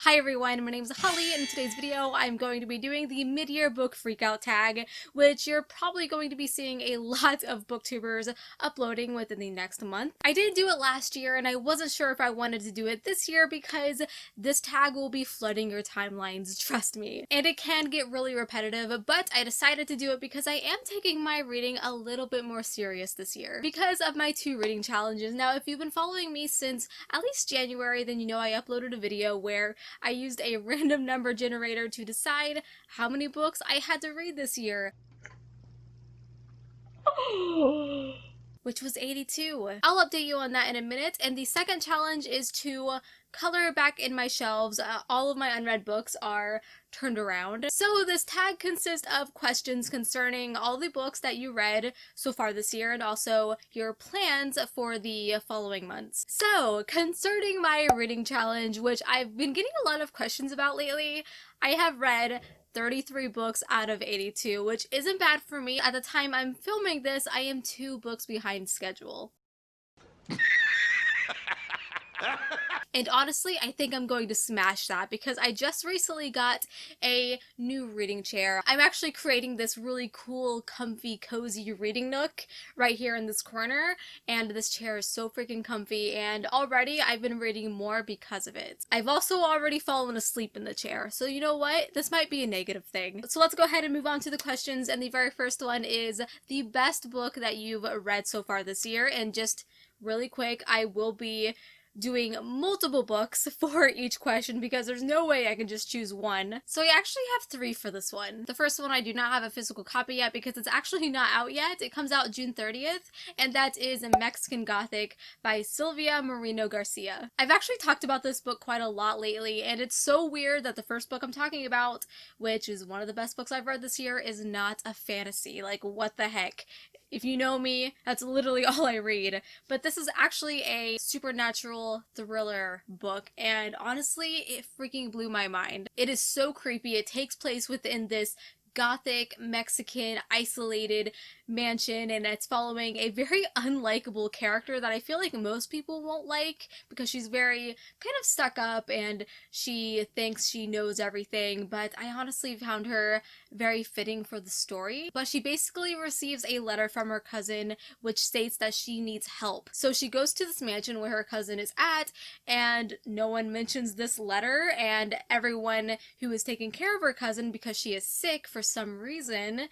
Hi everyone, my name is Holly, and in today's video I'm going to be doing the mid-year book freakout tag, which you're probably going to be seeing a lot of booktubers uploading within the next month. I didn't do it last year, and I wasn't sure if I wanted to do it this year because this tag will be flooding your timelines, trust me. And it can get really repetitive, but I decided to do it because I am taking my reading a little bit more serious this year because of my 2 reading challenges. Now, if you've been following me since at least January, then you know I uploaded a video where I used a random number generator to decide how many books I had to read this year, which was 82. I'll update you on that in a minute. And the second challenge is to color back in my shelves. All of my unread books are turned around. So this tag consists of questions concerning all the books that you read so far this year and also your plans for the following months. So concerning my reading challenge, which I've been getting a lot of questions about lately, I have read 33 books out of 82, which isn't bad for me. At the time I'm filming this, I am 2 books behind schedule. And honestly, I think I'm going to smash that because I just recently got a new reading chair. I'm actually creating this really cool, comfy, cozy reading nook right here in this corner, and this chair is so freaking comfy, and already I've been reading more because of it. I've also already fallen asleep in the chair, so you know what? This might be a negative thing. So let's go ahead and move on to the questions, and the very first one is the best book that you've read so far this year, and just really quick, I will be doing multiple books for each question because there's no way I can just choose one. So I actually have 3 for this one. The first one I do not have a physical copy yet because it's actually not out yet. It comes out June 30th, and that is Mexican Gothic by Silvia Moreno Garcia. I've actually talked about this book quite a lot lately, and it's so weird that the first book I'm talking about, which is one of the best books I've read this year, is not a fantasy. Like, what the heck? If you know me, that's literally all I read. But this is actually a supernatural thriller book, and honestly, it freaking blew my mind. It is so creepy. It takes place within this Gothic, Mexican, isolated mansion, and it's following a very unlikable character that I feel like most people won't like because she's very kind of stuck up and she thinks she knows everything, but I honestly found her very fitting for the story. But she basically receives a letter from her cousin which states that she needs help. So she goes to this mansion where her cousin is at, and no one mentions this letter, and everyone who is taking care of her cousin because she is sick for some reason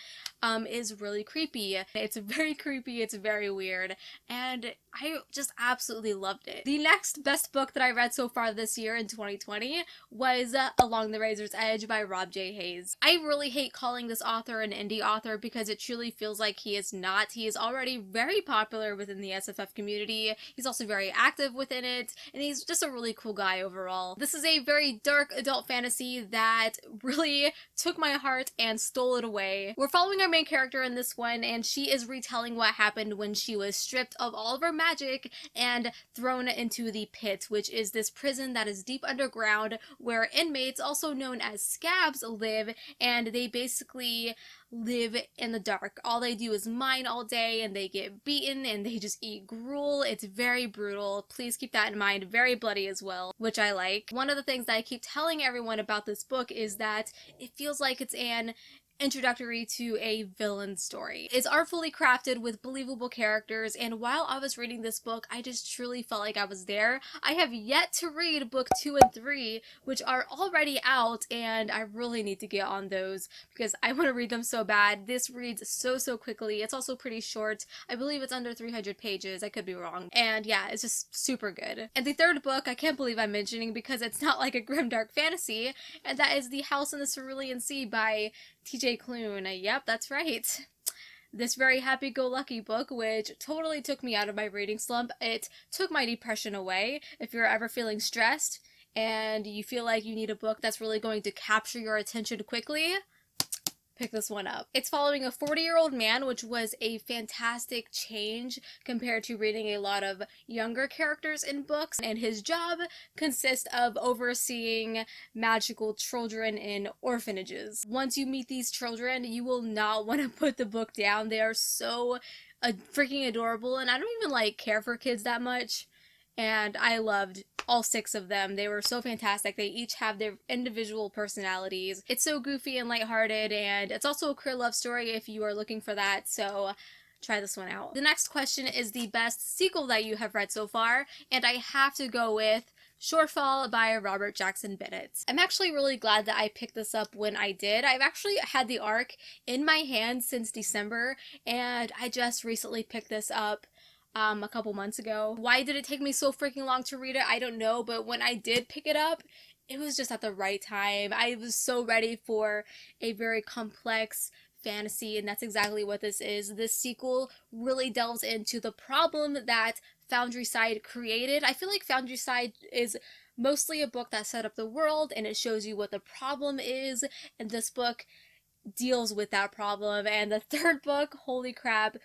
is really creepy. It's very creepy, it's very weird, and I just absolutely loved it. The next best book that I read so far this year in 2020 was Along the Razor's Edge by Rob J. Hayes. I really hate calling this author an indie author because it truly feels like he is not. He is already very popular within the SFF community. He's also very active within it, and he's just a really cool guy overall. This is a very dark adult fantasy that really took my heart and stole it away. We're following our main character in this one, and she is retelling what happened when she was stripped of all of her magic and thrown into the pit, which is this prison that is deep underground where inmates, also known as scabs, live, and they basically live in the dark. All they do is mine all day, and they get beaten, and they just eat gruel. It's very brutal. Please keep that in mind. Very bloody as well, which I like. One of the things that I keep telling everyone about this book is that it feels like it's an introductory to a villain story. It's artfully crafted with believable characters, and while I was reading this book, I just truly felt like I was there. I have yet to read book 2 and 3, which are already out, and I really need to get on those because I want to read them so bad. This reads so quickly. It's also pretty short. I believe it's under 300 pages. I could be wrong. And yeah, it's just super good. And the third book, I can't believe I'm mentioning because it's not like a grimdark fantasy, and that is The House in the Cerulean Sea by TJ Klune. Yep, that's right. This very happy-go-lucky book, which totally took me out of my reading slump. It took my depression away. If you're ever feeling stressed and you feel like you need a book that's really going to capture your attention quickly, pick this one up. It's following a 40-year-old man, which was a fantastic change compared to reading a lot of younger characters in books, and his job consists of overseeing magical children in orphanages. Once you meet these children, you will not want to put the book down. They are so freaking adorable, and I don't even care for kids that much. and I loved all 6 of them. They were so fantastic. They each have their individual personalities. It's so goofy and lighthearted, and it's also a queer love story if you are looking for that, so try this one out. The next question is the best sequel that you have read so far, and I have to go with Shortfall by Robert Jackson Bennett. I'm actually really glad that I picked this up when I did. I've actually had the arc in my hand since December, and I just recently picked this up a couple months ago. Why did it take me so freaking long to read it? I don't know, but when I did pick it up, it was just at the right time. I was so ready for a very complex fantasy, and that's exactly what this is. This sequel really delves into the problem that Foundryside created. I feel like Foundryside is mostly a book that set up the world and it shows you what the problem is, and this book deals with that problem. And the third book, holy crap,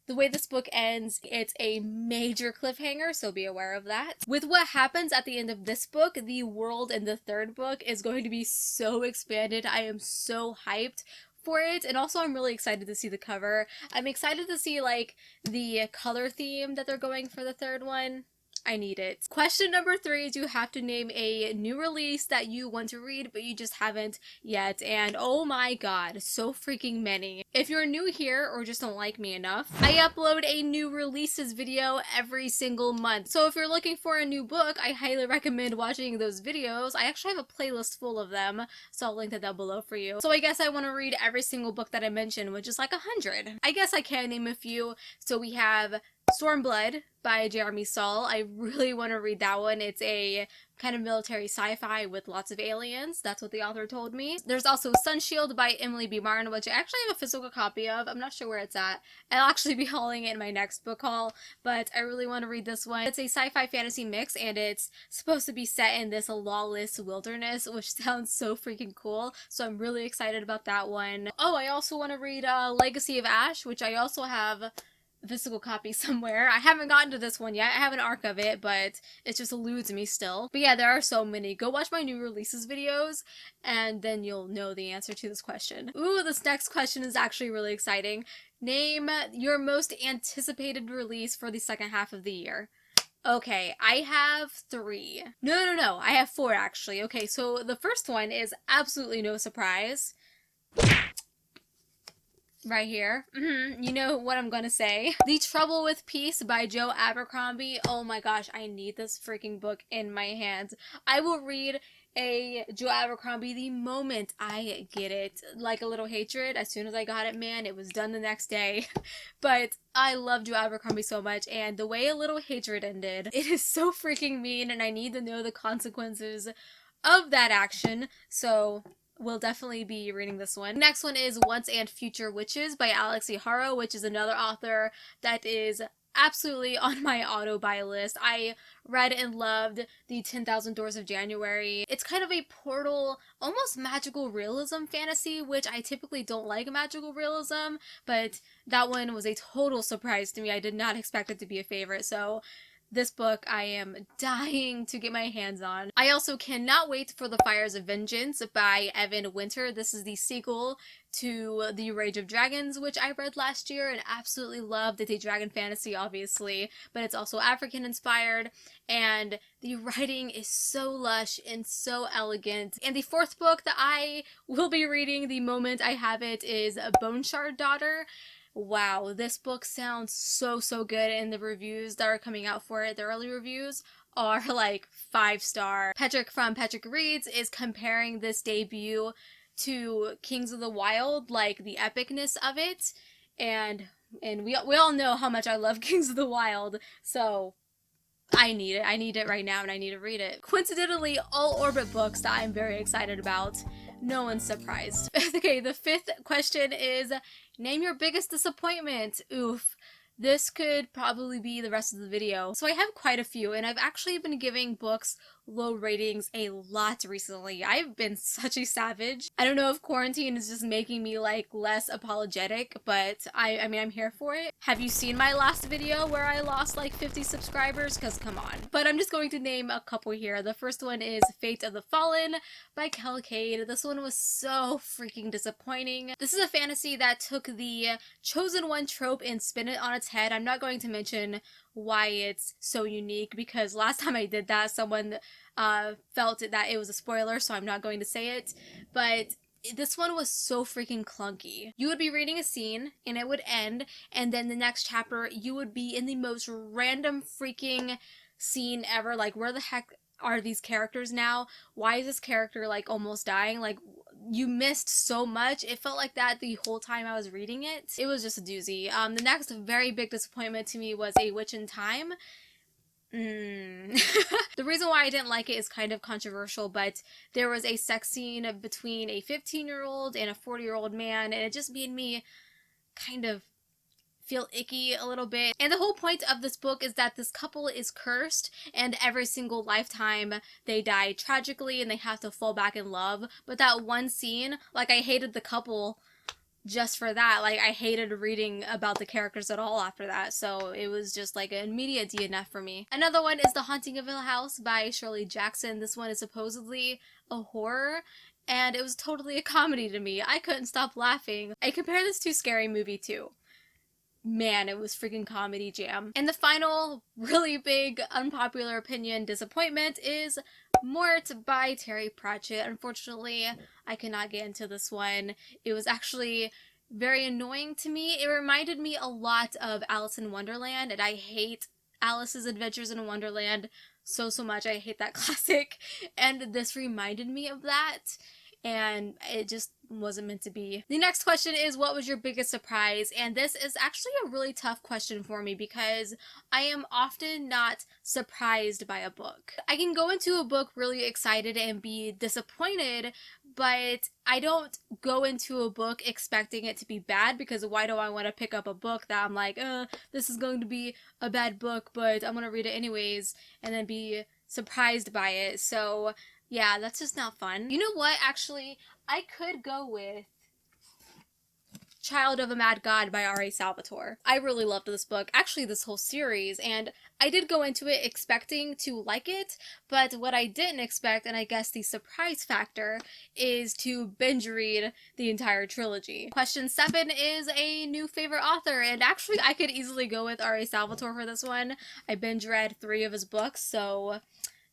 the way this book ends, it's a major cliffhanger, so be aware of that. With what happens at the end of this book, the world in the third book is going to be so expanded. I am so hyped for it, and also I'm really excited to see the cover. I'm excited to see like the color theme that they're going for the third one. I need it. Question number 3 is you have to name a new release that you want to read but you just haven't yet, and oh my god, so freaking many. If you're new here or just don't like me enough, I upload a new releases video every single month. So if you're looking for a new book, I highly recommend watching those videos. I actually have a playlist full of them, so I'll link that down below for you. So I guess I want to read every single book that I mentioned, which is like 100. I guess I can name a few. So we have Stormblood by Jeremy Saul. I really want to read that one. It's a kind of military sci-fi with lots of aliens. That's what the author told me. There's also Sunshield by Emily B. Martin, which I actually have a physical copy of. I'm not sure where it's at. I'll actually be hauling it in my next book haul, but I really want to read this one. It's a sci-fi fantasy mix, and it's supposed to be set in this lawless wilderness, which sounds so freaking cool, so I'm really excited about that one. Oh, I also want to read Legacy of Ash, which I also have physical copy somewhere. I haven't gotten to this one yet. I have an arc of it, but it just eludes me still. But yeah, there are so many. Go watch my new releases videos, and then you'll know the answer to this question. Ooh, this next question is actually really exciting. Name your most anticipated release for the second half of the year. Okay, I have 3. No, I have 4 actually. Okay, so the first one is absolutely no surprise. Right here. You know what I'm gonna say. The Trouble with Peace by Joe Abercrombie. Oh my gosh, I need this freaking book in my hands. I will read a Joe Abercrombie the moment I get it. Like A Little Hatred, as soon as I got it, man, it was done the next day. But I love Joe Abercrombie so much, and the way A Little Hatred ended, it is so freaking mean, and I need to know the consequences of that action, so we'll definitely be reading this one. Next one is Once and Future Witches by Alex Iharo, which is another author that is absolutely on my auto-buy list. I read and loved the 10,000 Doors of January. It's kind of a portal, almost magical realism fantasy, which I typically don't like magical realism, but that one was a total surprise to me. I did not expect it to be a favorite, so this book I am dying to get my hands on. I also cannot wait for The Fires of Vengeance by Evan Winter. This is the sequel to The Rage of Dragons, which I read last year and absolutely loved. It's a dragon fantasy, obviously, but it's also African inspired, and the writing is so lush and so elegant. And the 4th book that I will be reading the moment I have it is Bone Shard Daughter. Wow, this book sounds so good, and the reviews that are coming out for it, the early reviews, are like 5-star. Patrick from Patrick Reads is comparing this debut to Kings of the Wild, like the epicness of it, and we all know how much I love Kings of the Wild, so I need it. I need it right now, and I need to read it. Coincidentally, all Orbit books that I'm very excited about. No one's surprised. Okay, the 5th question is, name your biggest disappointment. Oof. This could probably be the rest of the video. So I have quite a few, and I've actually been giving books low ratings a lot recently. I've been such a savage. I don't know if quarantine is just making me like less apologetic, but I mean, I'm here for it. Have you seen my last video where I lost like 50 subscribers? Cause come on. But I'm just going to name a couple here. The first one is Fate of the Fallen by Calcade. This one was so freaking disappointing. This is a fantasy that took the chosen one trope and spin it on its head. I'm not going to mention why it's so unique because last time I did that, someone felt that it was a spoiler, so I'm not going to say it. But this one was so freaking clunky. You would be reading a scene and it would end, and then the next chapter you would be in the most random freaking scene ever. Like, where the heck are these characters now? Why is this character like almost dying? Like, you missed so much. It felt like that the whole time I was reading it. It was just a doozy. The next very big disappointment to me was A Witch in Time. The reason why I didn't like it is kind of controversial, but there was a sex scene between a 15-year-old and a 40-year-old man, and it just made me kind of feel icky a little bit. And the whole point of this book is that this couple is cursed, and every single lifetime they die tragically and they have to fall back in love. But that one scene, like, I hated the couple just for that. Like, I hated reading about the characters at all after that, so it was just like an immediate DNF for me. Another one is The Haunting of Hill House by Shirley Jackson. This one is supposedly a horror, and it was totally a comedy to me. I couldn't stop laughing. I compare this to Scary Movie 2. Man, it was freaking comedy jam. And the final really big unpopular opinion disappointment is Mort by Terry Pratchett. Unfortunately, I cannot get into this one. It was actually very annoying to me. It reminded me a lot of Alice in Wonderland, and I hate Alice's Adventures in Wonderland so much. I hate that classic, and this reminded me of that, and it just wasn't meant to be. The next question is, what was your biggest surprise? And this is actually a really tough question for me because I am often not surprised by a book. I can go into a book really excited and be disappointed, but I don't go into a book expecting it to be bad, because why do I want to pick up a book that I'm like, this is going to be a bad book, but I'm going to read it anyways, and then be surprised by it. So yeah, that's just not fun. You know what, actually, I could go with Child of a Mad God by R.A. Salvatore. I really loved this book, actually this whole series, and I did go into it expecting to like it, but what I didn't expect, and I guess the surprise factor, is to binge read the entire trilogy. Question 7 is a new favorite author, and actually I could easily go with R.A. Salvatore for this one. I binge read 3 of his books, so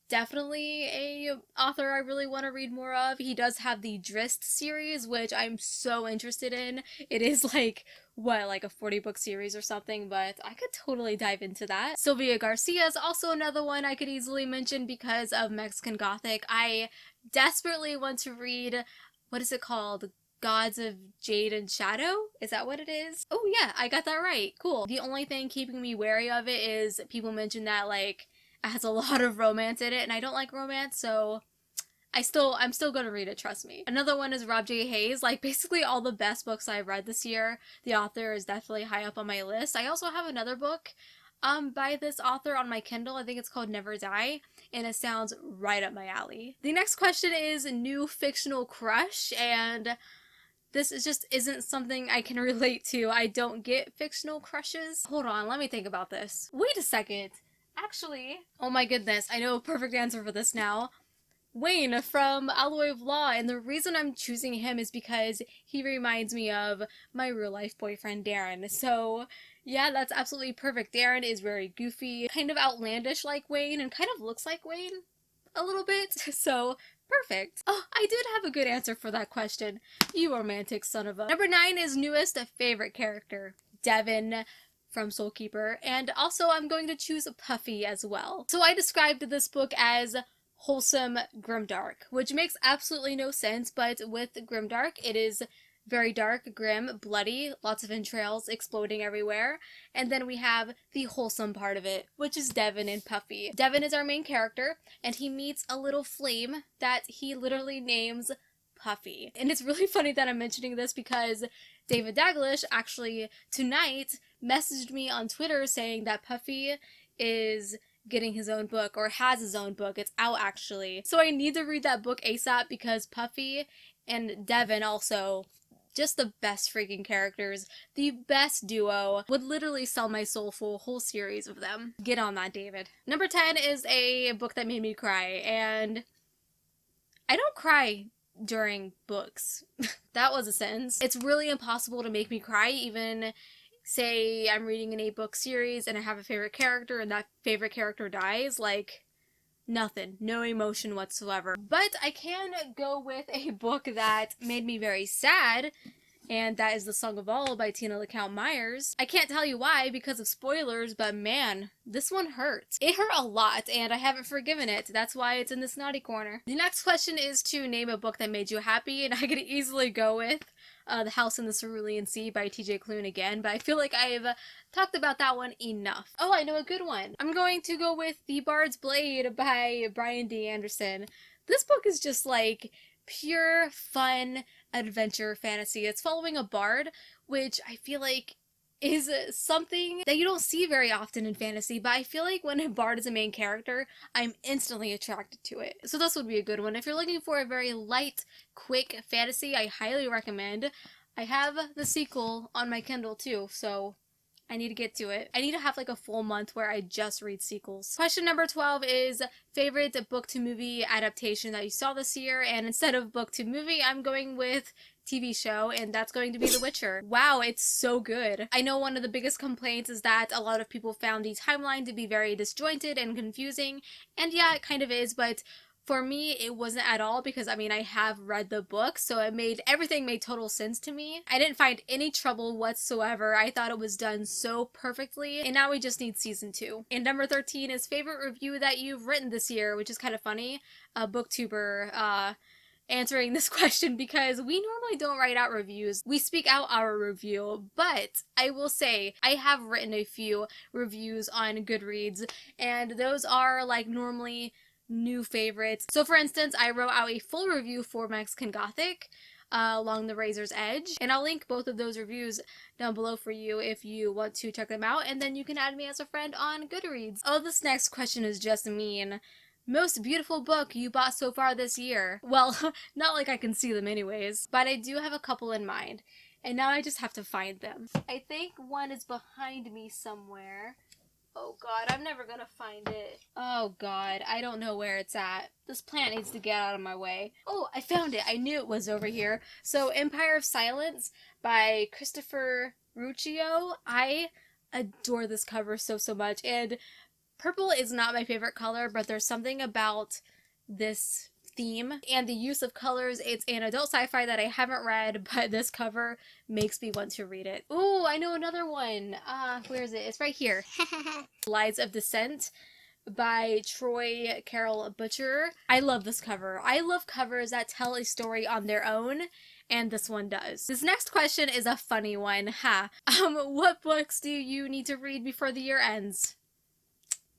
definitely a author I really want to read more of. He does have the Drizzt series, which I'm so interested in. It is like, what, like a 40-book series or something, but I could totally dive into that. Sylvia Garcia is also another one I could easily mention because of Mexican Gothic. I desperately want to read, what is it called? Gods of Jade and Shadow? Is that what it is? Oh yeah, I got that right. Cool. The only thing keeping me wary of it is people mention that, like, it has a lot of romance in it, and I don't like romance, so I'm still gonna read it, trust me. Another one is Rob J. Hayes. Like, basically all the best books I've read this year, the author is definitely high up on my list. I also have another book by this author on my Kindle. I think it's called Never Die, and it sounds right up my alley. The next question is new fictional crush, and this is just isn't something I can relate to. I don't get fictional crushes. Hold on, let me think about this. Wait a second. Actually, oh my goodness, I know a perfect answer for this now. Wayne from Alloy of Law, and the reason I'm choosing him is because he reminds me of my real life boyfriend Darren. So yeah, that's absolutely perfect. Darren is very goofy, kind of outlandish like Wayne, and kind of looks like Wayne a little bit, so perfect. Oh, I did have a good answer for that question. You romantic son of a... Number 9 is newest favorite character, Devin from Soulkeeper, and also I'm going to choose Puffy as well. So I described this book as wholesome grimdark, which makes absolutely no sense, but with grimdark, it is very dark, grim, bloody, lots of entrails exploding everywhere, and then we have the wholesome part of it, which is Devin and Puffy. Devin is our main character, and he meets a little flame that he literally names Puffy. And it's really funny that I'm mentioning this because David Daglish actually tonight messaged me on Twitter saying that Puffy is getting his own book, or has his own book. It's out actually. So I need to read that book ASAP because Puffy and Devin also, just the best freaking characters, the best duo. Would literally sell my soul for a whole series of them. Get on that, David. Number 10 is a book that made me cry, and I don't cry during books. That was a sentence. It's really impossible to make me cry, even say I'm reading an 8-book series and I have a favorite character and that favorite character dies. Like, nothing. No emotion whatsoever. But I can go with a book that made me very sad, and that is The Song of All by Tina LaCount Myers. I can't tell you why because of spoilers, but man, this one hurt. It hurt a lot, and I haven't forgiven it. That's why it's in this naughty corner. The next question is to name a book that made you happy, and I could easily go with The House in the Cerulean Sea by TJ Klune again, but I feel like I've talked about that one enough. Oh, I know a good one. I'm going to go with The Bard's Blade by Brian D. Anderson. This book is just like pure fun adventure fantasy. It's following a bard, which I feel like is something that you don't see very often in fantasy, but I feel like when a bard is a main character, I'm instantly attracted to it. So this would be a good one. If you're looking for a very light, quick fantasy, I highly recommend. I have the sequel on my Kindle too, so I need to get to it. I need to have like a full month where I just read sequels. Question number 12 is favorite book to movie adaptation that you saw this year, and instead of book to movie, I'm going with TV show, and that's going to be The Witcher. Wow, it's so good. I know one of the biggest complaints is that a lot of people found the timeline to be very disjointed and confusing, and yeah, it kind of is, but for me, it wasn't at all because, I mean, I have read the book, so everything made total sense to me. I didn't find any trouble whatsoever. I thought it was done so perfectly, and now we just need season 2. And number 13 is favorite review that you've written this year, which is kind of funny. A booktuber, answering this question because we normally don't write out reviews. We speak out our review, but I will say I have written a few reviews on Goodreads, and those are like normally new favorites. So for instance, I wrote out a full review for Mexican Gothic, Along the Razor's Edge, and I'll link both of those reviews down below for you if you want to check them out, and then you can add me as a friend on Goodreads. Oh, this next question is just mean. Most beautiful book you bought so far this year? Well, not like I can see them anyways, but I do have a couple in mind, and now I just have to find them. I think one is behind me somewhere. Oh god, I'm never gonna find it. Oh god, I don't know where it's at. This plant needs to get out of my way. Oh, I found it. I knew it was over here. So, Empire of Silence by Christopher Ruccio. I adore this cover so much, and purple is not my favorite color, but there's something about this theme and the use of colors. It's an adult sci-fi that I haven't read, but this cover makes me want to read it. Ooh, I know another one. Where is it? It's right here. Lies of Descent by Troy Carol Butcher. I love this cover. I love covers that tell a story on their own, and this one does. This next question is a funny one. What books do you need to read before the year ends?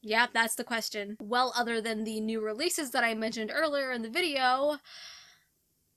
Yeah, that's the question. Well, other than the new releases that I mentioned earlier in the video,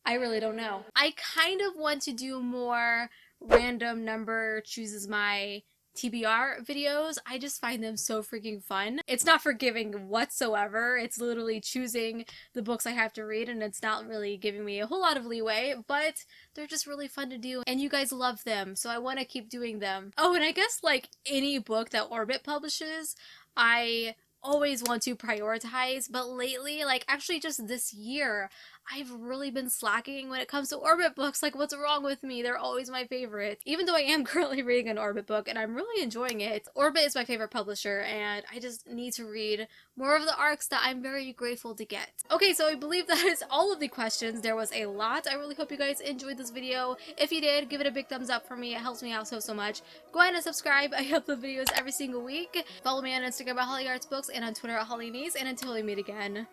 I really don't know. I kind of want to do more random number chooses my TBR videos. I just find them so freaking fun. It's not forgiving whatsoever. It's literally choosing the books I have to read, and it's not really giving me a whole lot of leeway, but they're just really fun to do, and you guys love them, so I want to keep doing them. Oh, and I guess like any book that Orbit publishes, I always want to prioritize, but lately, like actually just this year, I've really been slacking when it comes to Orbit books. Like, what's wrong with me? They're always my favorite. Even though I am currently reading an Orbit book and I'm really enjoying it, Orbit is my favorite publisher, and I just need to read more of the arcs that I'm very grateful to get. Okay, so I believe that is all of the questions. There was a lot. I really hope you guys enjoyed this video. If you did, give it a big thumbs up for me. It helps me out so much. Go ahead and subscribe. I upload videos every single week. Follow me on Instagram at Holly Arts Books and on Twitter at Holly Nees. And until we meet again,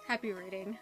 happy reading.